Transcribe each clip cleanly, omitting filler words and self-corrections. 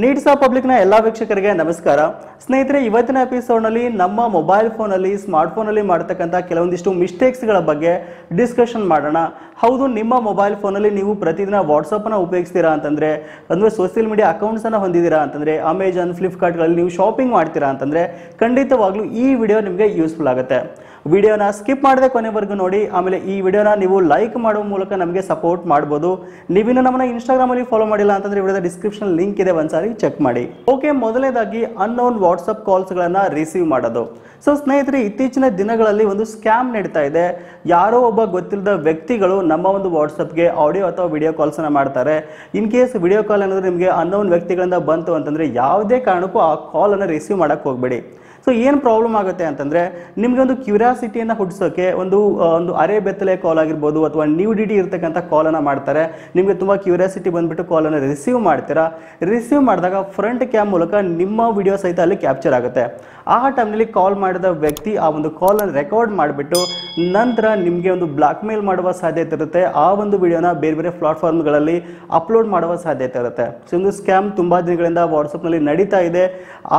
Needs of ಪಬ್ಲಿಕ್ನ ಎಲ್ಲ ವೀಕ್ಷಕರಿಗೆ ನಮಸ್ಕಾರ ಸ್ನೇಹಿತರೆ. ಇವತ್ತಿನ ಎಪಿಸೋಡ್ನಲ್ಲಿ ನಮ್ಮ ಮೊಬೈಲ್ ಫೋನಲ್ಲಿ ಸ್ಮಾರ್ಟ್ ಫೋನಲ್ಲಿ ಮಾಡತಕ್ಕಂಥ ಕೆಲವೊಂದಿಷ್ಟು ಮಿಸ್ಟೇಕ್ಸ್ಗಳ ಬಗ್ಗೆ ಡಿಸ್ಕಷನ್ ಮಾಡೋಣ. ಹೌದು, ನಿಮ್ಮ ಮೊಬೈಲ್ ಫೋನಲ್ಲಿ ನೀವು ಪ್ರತಿದಿನ ವಾಟ್ಸಪ್ಪನ್ನು ಉಪಯೋಗಿಸ್ತೀರಾ ಅಂತಂದರೆ, ಅಂದರೆ ಸೋಷಿಯಲ್ ಮೀಡಿಯಾ ಅಕೌಂಟ್ಸನ್ನು ಹೊಂದಿದ್ದೀರಾ ಅಂತಂದರೆ, ಅಮೆಜಾನ್ ಫ್ಲಿಪ್ಕಾರ್ಟ್ಗಳಲ್ಲಿ ನೀವು ಶಾಪಿಂಗ್ ಮಾಡ್ತೀರಾ ಅಂತಂದರೆ ಖಂಡಿತವಾಗ್ಲೂ ಈ ವಿಡಿಯೋ ನಿಮಗೆ ಯೂಸ್ಫುಲ್ ಆಗುತ್ತೆ. ವಿಡಿಯೋನ ಸ್ಕಿಪ್ ಮಾಡದೆ ಕೊನೆವರೆಗೂ ನೋಡಿ. ಆಮೇಲೆ ಈ ವಿಡಿಯೋನ ನೀವು ಲೈಕ್ ಮಾಡುವ ಮೂಲಕ ನಮಗೆ ಸಪೋರ್ಟ್ ಮಾಡ್ಬೋದು. ನೀವಿನ್ನು ನಮ್ಮನ್ನ ಇನ್ಸ್ಟಾಗ್ರಾಮಲ್ಲಿ ಫಾಲೋ ಮಾಡಿಲ್ಲ ಅಂತಂದ್ರೆ ವಿಡಿಯೋದ ಡಿಸ್ಕ್ರಿಪ್ಷನ್ ಲಿಂಕ್ ಇದೆ, ಒಂದ್ಸಾರಿ ಚೆಕ್ ಮಾಡಿ. ಓಕೆ, ಮೊದಲನೇದಾಗಿ ಅನ್ನೋನ್ ವಾಟ್ಸಪ್ ಕಾಲ್ಸ್ಗಳನ್ನು ರಿಸೀವ್ ಮಾಡೋದು. ಸೊ ಸ್ನೇಹಿತರೆ, ಇತ್ತೀಚಿನ ದಿನಗಳಲ್ಲಿ ಒಂದು ಸ್ಕ್ಯಾಮ್ ನಡೀತಾ ಇದೆ. ಯಾರೋ ಒಬ್ಬ ಗೊತ್ತಿಲ್ಲದ ವ್ಯಕ್ತಿಗಳು ನಮ್ಮ ಒಂದು ವಾಟ್ಸಪ್ಗೆ ಆಡಿಯೋ ಅಥವಾ ವಿಡಿಯೋ ಕಾಲ್ಸನ್ನು ಮಾಡ್ತಾರೆ. ಇನ್ ಕೇಸ್ ವಿಡಿಯೋ ಕಾಲ್ ಏನಾದರೂ ನಿಮಗೆ ಅನ್ನೋನ್ ವ್ಯಕ್ತಿಗಳಿಂದ ಬಂತು ಅಂತಂದರೆ ಯಾವುದೇ ಕಾರಣಕ್ಕೂ ಆ ಕಾಲನ್ನು ರಿಸೀವ್ ಮಾಡೋಕ್ಕೆ ಹೋಗಬೇಡಿ. ಸೊ ಏನು ಪ್ರಾಬ್ಲಮ್ ಆಗುತ್ತೆ ಅಂತಂದರೆ, ನಿಮಗೆ ಒಂದು ಕ್ಯೂರಿಯಾಸಿಟಿಯನ್ನು ಹುಟ್ಟಿಸೋಕ್ಕೆ ಒಂದು ಅರೆ ಬೆತ್ತಲೆ ಕಾಲ್ ಆಗಿರ್ಬೋದು ಅಥವಾ ನ್ಯೂಡಿಟಿ ಇರ್ತಕ್ಕಂಥ ಕಾಲನ್ನು ಮಾಡ್ತಾರೆ. ನಿಮಗೆ ತುಂಬ ಕ್ಯೂರಿಯಾಸಿಟಿ ಬಂದುಬಿಟ್ಟು ಕಾಲನ್ನು ರಿಸೀವ್ ಮಾಡ್ತೀರಾ. ರಿಸೀವ್ ಮಾಡಿದಾಗ ಫ್ರಂಟ್ ಕ್ಯಾಮ್ ಮೂಲಕ ನಿಮ್ಮ ವಿಡಿಯೋ ಸಹಿತ ಅಲ್ಲಿ ಕ್ಯಾಪ್ಚರ್ ಆಗುತ್ತೆ. ಆ ಟೈಮ್ನಲ್ಲಿ ಕಾಲ್ ಮಾಡಿದ ವ್ಯಕ್ತಿ ಆ ಒಂದು ಕಾಲನ್ನು ರೆಕಾರ್ಡ್ ಮಾಡಿಬಿಟ್ಟು ನಂತರ ನಿಮಗೆ ಒಂದು ಬ್ಲಾಕ್ ಮೇಲ್ ಮಾಡುವ ಸಾಧ್ಯತೆ ಇರುತ್ತೆ. ಆ ಒಂದು ವಿಡಿಯೋನ ಬೇರೆ ಬೇರೆ ಪ್ಲಾಟ್ಫಾರ್ಮ್ಗಳಲ್ಲಿ ಅಪ್ಲೋಡ್ ಮಾಡುವ ಸಾಧ್ಯತೆ ಇರುತ್ತೆ. ಸೊ ಒಂದು ಸ್ಕ್ಯಾಮ್ ತುಂಬ ದಿನಗಳಿಂದ ವಾಟ್ಸಪ್ನಲ್ಲಿ ನಡೀತಾ ಇದೆ.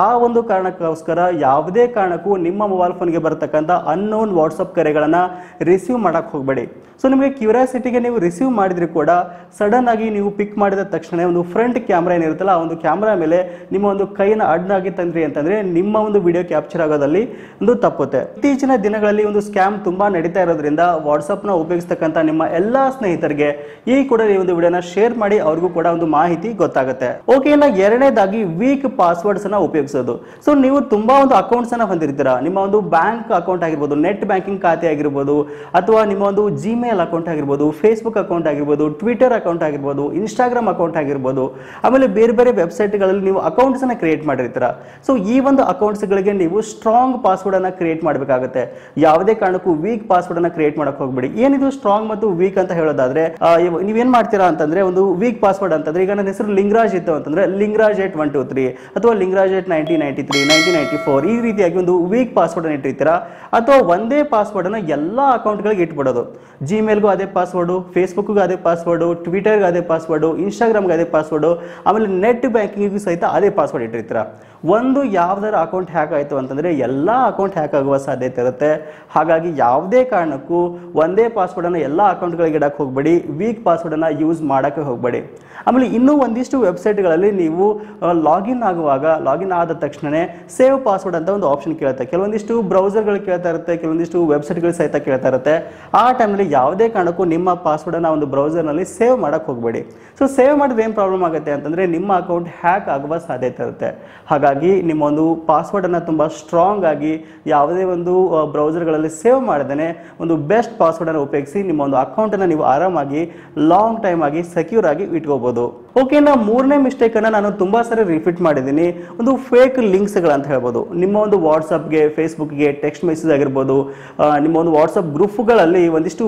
ಆ ಒಂದು ಕಾರಣಕ್ಕೋಸ್ಕರ ಯಾವುದೇ ಕಾರಣಕ್ಕೂ ನಿಮ್ಮ ಮೊಬೈಲ್ ಫೋನ್ಗೆ ಬರತಕ್ಕಂಥ ಅನ್ನೋನ್ ವಾಟ್ಸಪ್ ಕರೆಗಳನ್ನು ರಿಸೀವ್ ಮಾಡೋಕ್ಕೆ ಹೋಗಬೇಡಿ. ಸೊ ನಿಮಗೆ ಕ್ಯೂರಿಯಾಸಿಟಿಗೆ ನೀವು ರಿಸೀವ್ ಮಾಡಿದ್ರೂ ಕೂಡ ಸಡನ್ ಆಗಿ ನೀವು ಪಿಕ್ ಮಾಡಿದ ತಕ್ಷಣ ಒಂದು ಫ್ರಂಟ್ ಕ್ಯಾಮ್ರಾ ಏನಿರುತ್ತಲ್ಲ, ಆ ಒಂದು ಕ್ಯಾಮ್ರಾ ಮೇಲೆ ನಿಮ್ಮ ಒಂದು ಕೈನ ಅಡ್ಡಾಗಿ ತಂದ್ರಿ ಅಂತಂದರೆ ನಿಮ್ಮ ಒಂದು ವಿಡಿಯೋ ಕ್ಯಾಪ್ಚರ್ ಆಗೋದಲ್ಲಿ ಒಂದು ತಪ್ಪುತ್ತೆ. ಇತ್ತೀಚಿನ ದಿನಗಳಲ್ಲಿ ಒಂದು ಸ್ಕ್ಯಾಮ್ ತುಂಬಾ ನಡೀತಾ ಇರೋದ್ರಿಂದ ವಾಟ್ಸಪ್ನ ಉಪಯೋಗಿಸ್ತಕ್ಕಂಥ ನಿಮ್ಮ ಎಲ್ಲ ಸ್ನೇಹಿತರಿಗೆ ಈ ಕೂಡ ಈ ಒಂದು ವಿಡಿಯೋನ ಶೇರ್ ಮಾಡಿ, ಅವ್ರಿಗೂ ಕೂಡ ಒಂದು ಮಾಹಿತಿ ಗೊತ್ತಾಗುತ್ತೆ. ಓಕೆ, ಇನ್ನು ಎರಡನೇದಾಗಿ ವೀಕ್ ಪಾಸ್ವರ್ಡ್ಸ್ ಅನ್ನ ಉಪಯೋಗಿಸೋದು. ಸೊ ನೀವು ತುಂಬಾ ಒಂದು ಅಕೌಂಟ್ಸ್ ಅನ್ನ ಹೊಂದಿರ್ತೀರಾ. ನಿಮ್ಮ ಒಂದು ಬ್ಯಾಂಕ್ ಅಕೌಂಟ್ ಆಗಿರ್ಬೋದು, ನೆಟ್ ಬ್ಯಾಂಕಿಂಗ್ ಖಾತೆ ಆಗಿರ್ಬೋದು, ಅಥವಾ ನಿಮ್ಮ ಒಂದು ಜಿಮೇಲ್ ಅಕೌಂಟ್ ಆಗಿರ್ಬೋದು, ಫೇಸ್ಬುಕ್ ಅಕೌಂಟ್ ಆಗಿರ್ಬೋದು, ಟ್ವಿಟರ್ ಅಕೌಂಟ್ ಆಗಿರ್ಬೋದು, ಇನ್ಸ್ಟಾಗ್ರಾಮ್ ಅಕೌಂಟ್ ಆಗಿರ್ಬೋದು, ಆಮೇಲೆ ಬೇರೆ ಬೇರೆ ವೆಬ್ಸೈಟ್ಗಳಲ್ಲಿ ನೀವು ಅಕೌಂಟ್ಸ್ ಅನ್ನ ಕ್ರಿಯೇಟ್ ಮಾಡಿರ್ತೀರಾ. ಸೊ ಈ ಒಂದು ಅಕೌಂಟ್ಸ್ಗಳಿಗೆ ನೀವು ಸ್ಟ್ರಾಂಗ್ ಪಾಸ್ವರ್ಡ್ ಅನ್ನ ಕ್ರಿಯೇಟ್ ಮಾಡಬೇಕಾಗುತ್ತೆ. ಯಾವುದೇ ಕಾರಣಕ್ಕೂ ವೀಕ್ ಪಾಸ್ವರ್ಡ್ ಅನ್ನ ಕ್ರಿಯೇಟ್ ಮಾಡಕ್ ಹೋಗ್ಬೇಡಿ. ಏನಿದು ಸ್ಟ್ರಾಂಗ್ ಮತ್ತು ವೀಕ್ ಅಂತ ಹೇಳೋದಾದ್ರೆ, ನೀವೇನ್ ಮಾಡ್ತೀರಾ ಅಂತಂದ್ರೆ, ಒಂದು ವೀಕ್ ಪಾಸ್ವರ್ಡ್ ಅಂತಂದ್ರೆ, ಈಗ ನನ್ನ ಹೆಸರು ಲಿಂಗರಾಜ್ ಇತ್ತು ಅಂತಂದ್ರೆ ಲಿಂಗರಾಜ್ 123 ಅಥವಾ ಲಿಂಗರಾಜ್ 1993 1994 ಈ ರೀತಿಯಾಗಿ ಒಂದು ವೀಕ್ ಪಾಸ್ವರ್ಡ್ ಅನ್ನು ಇಟ್ಟಿರ್ತೀರಾ. ಅಥವಾ ಒಂದೇ ಪಾಸ್ವರ್ಡ್ ಅನ್ನು ಎಲ್ಲಾ ಅಕೌಂಟ್ಗಳಿಗೆ ಇಟ್ಬಿಡೋದು. ಜಿಮೇಲ್ಗೂ ಅದೇ ಪಾಸ್ವರ್ಡು, ಫೇಸ್ಬುಕ್ಗೂ ಅದೇ ಪಾಸ್ವರ್ಡು, ಟ್ವಿಟರ್ಗೆ ಅದೇ ಪಾಸ್ವರ್ಡು, ಇನ್ಸ್ಟಾಗ್ರಾಮ್ಗೆ ಅದೇ ಪಾಸ್ವರ್ಡು, ಆಮೇಲೆ ನೆಟ್ ಬ್ಯಾಂಕಿಂಗಿಗೂ ಸಹಿತ ಅದೇ ಪಾಸ್ವರ್ಡ್ ಇಟ್ಟಿರ್ತೀರಾ. ಒಂದು ಯಾವ್ದಾರ ಅಕೌಂಟ್ ಹ್ಯಾಕ್ ಆಯಿತು ಅಂತಂದರೆ ಎಲ್ಲ ಅಕೌಂಟ್ ಹ್ಯಾಕ್ ಆಗುವ ಸಾಧ್ಯತೆ ಇರುತ್ತೆ. ಹಾಗಾಗಿ ಯಾವುದೇ ಕಾರಣಕ್ಕೂ ಒಂದೇ ಪಾಸ್ವರ್ಡನ್ನು ಎಲ್ಲ ಅಕೌಂಟ್ಗಳಿಗೆ ಇಡಕ್ಕೆ ಹೋಗಬೇಡಿ. ವೀಕ್ ಪಾಸ್ವರ್ಡನ್ನು ಯೂಸ್ ಮಾಡೋಕ್ಕೆ ಹೋಗಬೇಡಿ. ಆಮೇಲೆ ಇನ್ನೂ ಒಂದಿಷ್ಟು ವೆಬ್ಸೈಟ್ಗಳಲ್ಲಿ ನೀವು ಲಾಗಿನ್ ಆಗುವಾಗ, ಲಾಗಿನ್ ಆದ ತಕ್ಷಣವೇ ಸೇವ್ ಪಾಸ್ವರ್ಡ್ ಅಂತ ಒಂದು ಆಪ್ಷನ್ ಕೇಳುತ್ತೆ. ಕೆಲವೊಂದಿಷ್ಟು ಬ್ರೌಸರ್ಗಳು ಕೇಳ್ತಾ ಇರುತ್ತೆ, ಕೆಲವೊಂದಿಷ್ಟು ವೆಬ್ಸೈಟ್ಗಳು ಸಹಿತ ಕೇಳ್ತಾ ಇರುತ್ತೆ. ಆ ಟೈಮಲ್ಲಿ ಯಾವುದೇ ಕಾರಣಕ್ಕೂ ನಿಮ್ಮ ಪಾಸ್ವರ್ಡನ್ನು ಒಂದು ಬ್ರೌಸರ್ನಲ್ಲಿ ಸೇವ್ ಮಾಡೋಕ್ಕೆ ಹೋಗಬೇಡಿ. ಸೊ ಸೇವ್ ಮಾಡಿದ್ರೆ ಏನು ಪ್ರಾಬ್ಲಮ್ ಆಗುತ್ತೆ ಅಂತಂದರೆ, ನಿಮ್ಮ ಅಕೌಂಟ್ ಹ್ಯಾಕ್ ಆಗುವ ಸಾಧ್ಯತೆ ಇರುತ್ತೆ. ಹಾಗಾಗಿ ನಿಮ್ಮ ಒಂದು ಪಾಸ್ವರ್ಡನ್ನು ತುಂಬ ಸ್ಟ್ರಾಂಗ್ ಆಗಿ ಯಾವುದೇ ಒಂದು ಬ್ರೌಸರ್ಗಳಲ್ಲಿ ಸೇವ್ ಮಾಡದೇ ಒಂದು ಬೆಸ್ಟ್ ಪಾಸ್ವರ್ಡನ್ನು ಉಪಯೋಗಿಸಿ ನಿಮ್ಮ ಒಂದು ಅಕೌಂಟನ್ನು ನೀವು ಆರಾಮಾಗಿ ಲಾಂಗ್ ಟೈಮ್ ಆಗಿ ಸೆಕ್ಯೂರ್ ಆಗಿ ಇಟ್ಕೋಬಹುದು. ಓಕೆ, ನಾ ಮೂರನೇ ಮಿಸ್ಟೇಕನ್ನು ನಾನು ತುಂಬ ಸಾರಿ ರಿಪೀಟ್ ಮಾಡಿದ್ದೀನಿ. ಒಂದು ಫೇಕ್ ಲಿಂಕ್ಸ್ಗಳಂತ ಹೇಳ್ಬೋದು. ನಿಮ್ಮ ಒಂದು ವಾಟ್ಸಪ್ಗೆ, ಫೇಸ್ಬುಕ್ಗೆ ಟೆಕ್ಸ್ಟ್ ಮೆಸೇಜ್ ಆಗಿರ್ಬೋದು, ನಿಮ್ಮ ಒಂದು ವಾಟ್ಸಪ್ ಗ್ರೂಪ್ಗಳಲ್ಲಿ ಒಂದಿಷ್ಟು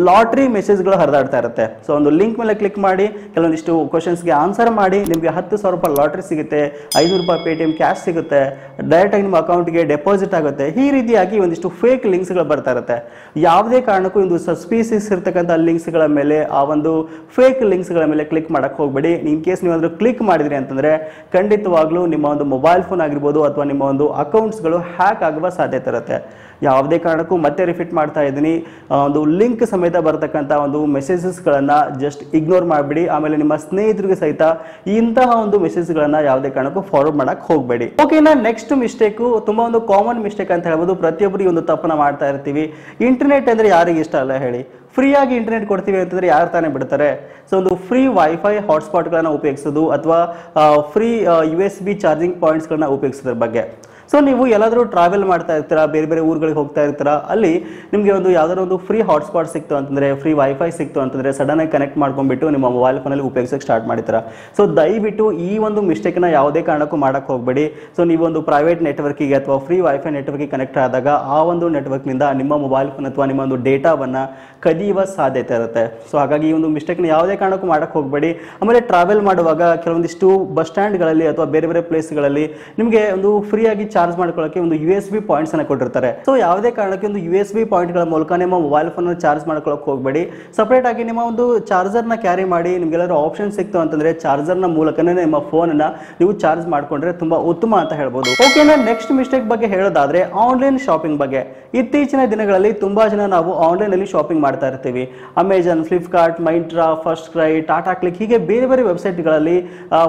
ಲಾಟ್ರಿ ಮೆಸೇಜ್ಗಳು ಹರಿದಾಡ್ತಾ ಇರುತ್ತೆ. ಸೊ ಒಂದು ಲಿಂಕ್ ಮೇಲೆ ಕ್ಲಿಕ್ ಮಾಡಿ ಕೆಲವೊಂದಿಷ್ಟು ಕ್ವಶನ್ಸ್ಗೆ ಆನ್ಸರ್ ಮಾಡಿ, ನಿಮಗೆ 10,000 ರೂಪಾಯಿ ಲಾಟ್ರಿ ಸಿಗುತ್ತೆ, 500 ರೂಪಾಯಿ ಪೇಟಿಎಂ ಕ್ಯಾಶ್ ಸಿಗುತ್ತೆ, ಡೈರೆಕ್ಟಾಗಿ ನಿಮ್ಮ ಅಕೌಂಟ್ಗೆ ಡೆಪಾಸಿಟ್ ಆಗುತ್ತೆ. ಈ ರೀತಿಯಾಗಿ ಒಂದಿಷ್ಟು ಫೇಕ್ ಲಿಂಕ್ಸ್ಗಳು ಬರ್ತಾ ಇರುತ್ತೆ. ಯಾವುದೇ ಕಾರಣಕ್ಕೂ ಒಂದು ಸಸ್ಪೀಸಿಯಸ್ ಇರ್ತಕ್ಕಂಥ ಲಿಂಕ್ಸ್ಗಳ ಮೇಲೆ, ಆ ಒಂದು ಫೇಕ್ ಲಿಂಕ್ಸ್ಗಳ ಮೇಲೆ ಕ್ಲಿಕ್ ಮಾಡಕ್ಕೆ ಹೋಗಬೇಡಿ. ಇನ್ ಕೇಸ್ ನೀವಾದ್ರೂ ಕ್ಲಿಕ್ ಮಾಡಿದ್ರಿ ಅಂತಂದ್ರೆ ಖಂಡಿತವಾಗ್ಲೂ ನಿಮ್ಮ ಒಂದು ಮೊಬೈಲ್ ಫೋನ್ ಆಗಿರ್ಬೋದು ಅಥವಾ ನಿಮ್ಮ ಒಂದು ಅಕೌಂಟ್ಸ್ಗಳು ಹ್ಯಾಕ್ ಆಗುವ ಸಾಧ್ಯತೆ ಇರುತ್ತೆ. ಯಾವುದೇ ಕಾರಣಕ್ಕೂ ಮತ್ತೆ ರಿಪೀಟ್ ಮಾಡ್ತಾ ಇದ್ದೀನಿ, ಒಂದು ಲಿಂಕ್ ಸಮೇತ ಬರತಕ್ಕಂಥ ಒಂದು ಮೆಸೇಜಸ್ಗಳನ್ನು ಜಸ್ಟ್ ಇಗ್ನೋರ್ ಮಾಡಿಬಿಡಿ. ಆಮೇಲೆ ನಿಮ್ಮ ಸ್ನೇಹಿತರಿಗೆ ಸಹಿತ ಇಂತಹ ಒಂದು ಮೆಸೇಜ್ಗಳನ್ನು ಯಾವುದೇ ಕಾರಣಕ್ಕೂ ಫಾರ್ವರ್ಡ್ ಮಾಡಕ್ಕೆ ಹೋಗಬೇಡಿ. ಓಕೆನಾ, ನೆಕ್ಸ್ಟ್ ಮಿಸ್ಟೇಕು ತುಂಬ ಒಂದು ಕಾಮನ್ ಮಿಸ್ಟೇಕ್ ಅಂತ ಹೇಳ್ಬೋದು. ಪ್ರತಿಯೊಬ್ಬರಿಗೆ ಒಂದು ತಪ್ಪನ್ನ ಮಾಡ್ತಾ ಇರ್ತೀವಿ. ಇಂಟರ್ನೆಟ್ ಅಂದರೆ ಯಾರಿಗೆ ಇಷ್ಟ ಅಲ್ಲ ಹೇಳಿ? ಫ್ರೀಯಾಗಿ ಇಂಟರ್ನೆಟ್ ಕೊಡ್ತೀವಿ ಅಂತಂದರೆ ಯಾರು ತಾನೇ ಬಿಡ್ತಾರೆ? ಸೊ ಒಂದು ಫ್ರೀ ವೈಫೈ ಹಾಟ್ಸ್ಪಾಟ್ಗಳನ್ನು ಉಪಯೋಗಿಸೋದು ಅಥವಾ ಫ್ರೀ USB ಚಾರ್ಜಿಂಗ್ ಪಾಯಿಂಟ್ಸ್ಗಳನ್ನ ಉಪಯೋಗಿಸೋದ್ರ ಬಗ್ಗೆ. ಸೊ ನೀವು ಎಲ್ಲಾದರೂ ಟ್ರಾವೆಲ್ ಮಾಡ್ತಾ ಇರ್ತೀರಾ, ಬೇರೆ ಬೇರೆ ಊರುಗಳಿಗೆ ಹೋಗ್ತಾ ಇರ್ತೀರಾ, ಅಲ್ಲಿ ನಿಮಗೆ ಒಂದು ಯಾವ್ದಾದ್ರು ಒಂದು ಫ್ರೀ ಹಾಟ್ಸ್ಪಾಟ್ ಸಿಕ್ತು ಅಂತಂದರೆ, ಫ್ರೀ ವೈಫೈ ಸಿಕ್ತು ಅಂತಂದರೆ ಸಡನ್ನಾಗಿ ಕನೆಕ್ಟ್ ಮಾಡ್ಕೊಂಡ್ಬಿಟ್ಟು ನಿಮ್ಮ ಮೊಬೈಲ್ ಫೋನಲ್ಲಿ ಉಪಯೋಗಿಸೋಕೆ ಸ್ಟಾರ್ಟ್ ಮಾಡ್ತೀರಾ. ಸೊ ದಯವಿಟ್ಟು ಈ ಒಂದು ಮಿಸ್ಟೇಕ್ನ ಯಾವುದೇ ಕಾರಣಕ್ಕೂ ಮಾಡೋಕ್ಕೆ ಹೋಗಬೇಡಿ. ಸೊ ನೀವು ಒಂದು ಪ್ರೈವೇಟ್ ನೆಟ್ವರ್ಕಿಗೆ ಅಥವಾ ಫ್ರೀ ವೈಫೈ ನೆಟ್ವರ್ಕಿಗೆ ಕನೆಕ್ಟ್ ಆದಾಗ ಆ ಒಂದು ನೆಟ್ವರ್ಕ್ನಿಂದ ನಿಮ್ಮ ಮೊಬೈಲ್ ಫೋನ್ ಅಥವಾ ನಿಮ್ಮ ಒಂದು ಡೇಟಾವನ್ನು ಕದಿಯುವ ಸಾಧ್ಯತೆ ಇರುತ್ತೆ. ಸೊ ಹಾಗಾಗಿ ಈ ಒಂದು ಮಿಸ್ಟೇಕ್ನ ಯಾವುದೇ ಕಾರಣಕ್ಕೂ ಮಾಡೋಕ್ಕೆ ಹೋಗಬೇಡಿ. ಆಮೇಲೆ ಟ್ರಾವೆಲ್ ಮಾಡುವಾಗ ಕೆಲವೊಂದಿಷ್ಟು ಬಸ್ ಸ್ಟ್ಯಾಂಡ್ಗಳಲ್ಲಿ ಅಥವಾ ಬೇರೆ ಬೇರೆ ಪ್ಲೇಸ್ಗಳಲ್ಲಿ ನಿಮಗೆ ಒಂದು ಫ್ರೀಯಾಗಿ ಚಾರ್ಜ್ ಮಾಡ್ಕೊಳ್ಳೋಕೆ ಒಂದು USB ಪಾಯಿಂಟ್ಸ್ ಅನ್ನು ಕೊಟ್ಟಿರ್ತಾರೆ. ಸೊ ಯಾವುದೇ ಕಾರಣಕ್ಕೆ ಒಂದು USB ಪಾಯಿಂಟ್ಗಳ ಮೂಲಕ ನಿಮ್ಮ ಮೊಬೈಲ್ ಫೋನ್ ಚಾರ್ಜ್ ಮಾಡ್ಕೊಳ್ಳೋಕೆ ಹೋಗಬೇಡಿ. ಸಪರೇಟ್ ಆಗಿ ನಿಮ್ಮ ಒಂದು ಚಾರ್ಜರ್ನ ಕ್ಯಾರಿ ಮಾಡಿ. ನಿಮ್ಗೆಲ್ಲಾದ್ರೂ ಆಪ್ಷನ್ ಸಿಕ್ತು ಅಂತಂದ್ರೆ ಚಾರ್ಜರ್ನ ಮೂಲಕನೇ ನಿಮ್ಮ ಫೋನ್ ಅನ್ನ ನೀವು ಚಾರ್ಜ್ ಮಾಡ್ಕೊಂಡ್ರೆ ತುಂಬಾ ಉತ್ತಮ ಅಂತ ಹೇಳ್ಬೋದು. ಓಕೆನಾ, ನೆಕ್ಸ್ಟ್ ಮಿಸ್ಟೇಕ್ ಬಗ್ಗೆ ಹೇಳೋದಾದ್ರೆ ಆನ್ಲೈನ್ ಶಾಪಿಂಗ್ ಬಗ್ಗೆ. ಇತ್ತೀಚಿನ ದಿನಗಳಲ್ಲಿ ತುಂಬಾ ಜನ ನಾವು ಆನ್ಲೈನ್ ಅಲ್ಲಿ ಶಾಪಿಂಗ್ ಮಾಡ್ತಾ ಇರ್ತೀವಿ. Amazon, Flipkart, Myntra, FirstCry, Tata Cliq ಹೀಗೆ ಬೇರೆ ಬೇರೆ ವೆಬ್ಸೈಟ್ಗಳಲ್ಲಿ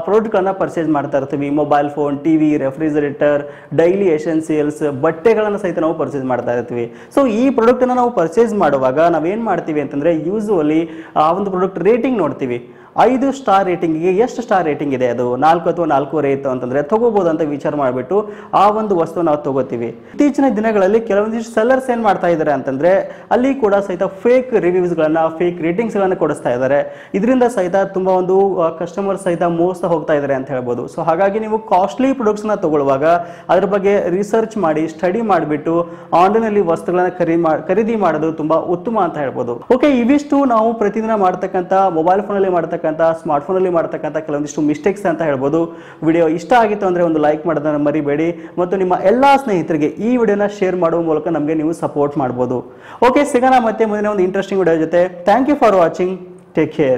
ಪ್ರಾಡಕ್ಟ್ಗಳನ್ನ ಪರ್ಚೇಸ್ ಮಾಡ್ತಾ ಇರ್ತೀವಿ. Mobile phone, TV, refrigerator, daily essentials, ಬಟ್ಟೆಗಳನ್ನು ಸಹಿತ ನಾವು ಪರ್ಚೇಸ್ ಮಾಡ್ತಾ ಇರ್ತೀವಿ. ಸೊ ಈ ಪ್ರಾಡಕ್ಟ್ ಅನ್ನ ನಾವು ಪರ್ಚೇಸ್ ಮಾಡುವಾಗ ನಾವೇನ್ ಮಾಡ್ತೀವಿ ಅಂತಂದ್ರೆ ಯೂಸುವಲಿ ಆ ಒಂದು ಪ್ರಾಡಕ್ಟ್ ರೇಟಿಂಗ್ ನೋಡ್ತೀವಿ. 5 ಸ್ಟಾರ್ ರೇಟಿಂಗಿಗೆ ಎಷ್ಟು ಸ್ಟಾರ್ ರೇಟಿಂಗ್ ಇದೆ, ಅದು 4 ಅಥವಾ 4.5 ಇತ್ತು ಅಂತಂದ್ರೆ ತಗೋಬಹುದು ಅಂತ ವಿಚಾರ ಮಾಡಿಬಿಟ್ಟು ಆ ಒಂದು ವಸ್ತು ನಾವು ತಗೋತೀವಿ. ಇತ್ತೀಚಿನ ದಿನಗಳಲ್ಲಿ ಕೆಲವೊಂದಿಷ್ಟು ಸೆಲ್ಲರ್ಸ್ ಏನ್ ಮಾಡ್ತಾ ಇದ್ದಾರೆ ಅಂತಂದ್ರೆ ಅಲ್ಲಿ ಕೂಡ ಸಹಿತ ಫೇಕ್ ರಿವ್ಯೂಸ್ ಗಳನ್ನ, ಫೇಕ್ ರೇಟಿಂಗ್ಸ್ ಗಳನ್ನ ಕೊಡಿಸ್ತಾ ಇದ್ದಾರೆ. ಇದರಿಂದ ಸಹಿತ ತುಂಬಾ ಒಂದು ಕಸ್ಟಮರ್ ಸಹಿತ ಮೋಸ ಹೋಗ್ತಾ ಇದ್ದಾರೆ ಅಂತ ಹೇಳ್ಬೋದು. ಸೊ ಹಾಗಾಗಿ ನೀವು ಕಾಸ್ಟ್ಲಿ ಪ್ರಾಡಕ್ಟ್ಸ್ ನ ತಗೊಳ್ಳುವಾಗ ಅದ್ರ ಬಗ್ಗೆ ರಿಸರ್ಚ್ ಮಾಡಿ, ಸ್ಟಡಿ ಮಾಡಿಬಿಟ್ಟು ಆನ್ಲೈನ್ ಅಲ್ಲಿ ವಸ್ತುಗಳನ್ನ ಖರೀದಿ ಮಾಡೋದು ತುಂಬಾ ಉತ್ತಮ ಅಂತ ಹೇಳ್ಬೋದು. ಓಕೆ, ಇವಿಷ್ಟು ನಾವು ಪ್ರತಿದಿನ ಮಾಡ್ತಕ್ಕಂಥ ಮೊಬೈಲ್ ಫೋನ್ ಅಲ್ಲಿ ಮಾಡ್ತಕ್ಕಂಥ, ಸ್ಮಾರ್ಟ್ ಫೋನ್ ಅಲ್ಲಿ ಮಾಡ್ತಕ್ಕಂಥ ಕೆಲವೊಂದಿಷ್ಟು ಮಿಸ್ಟೇಕ್ಸ್ ಅಂತ ಹೇಳ್ಬೋದು. ವಿಡಿಯೋ ಇಷ್ಟ ಆಗಿತ್ತು ಅಂದ್ರೆ ಒಂದು ಲೈಕ್ ಮಾಡೋದನ್ನ ಮರಿಬೇಡಿ ಮತ್ತು ನಿಮ್ಮ ಎಲ್ಲಾ ಸ್ನೇಹಿತರಿಗೆ ಈ ವಿಡಿಯೋನ ಶೇರ್ ಮಾಡುವ ಮೂಲಕ ನಮಗೆ ನೀವು ಸಪೋರ್ಟ್ ಮಾಡಬಹುದು. ಓಕೆ, ಸಿಗೋಣ ಮತ್ತೆ ಮುಂದಿನ ಒಂದು ಇಂಟ್ರೆಸ್ಟಿಂಗ್ ವಿಡಿಯೋ ಜೊತೆ. Thank you for watching. Take care.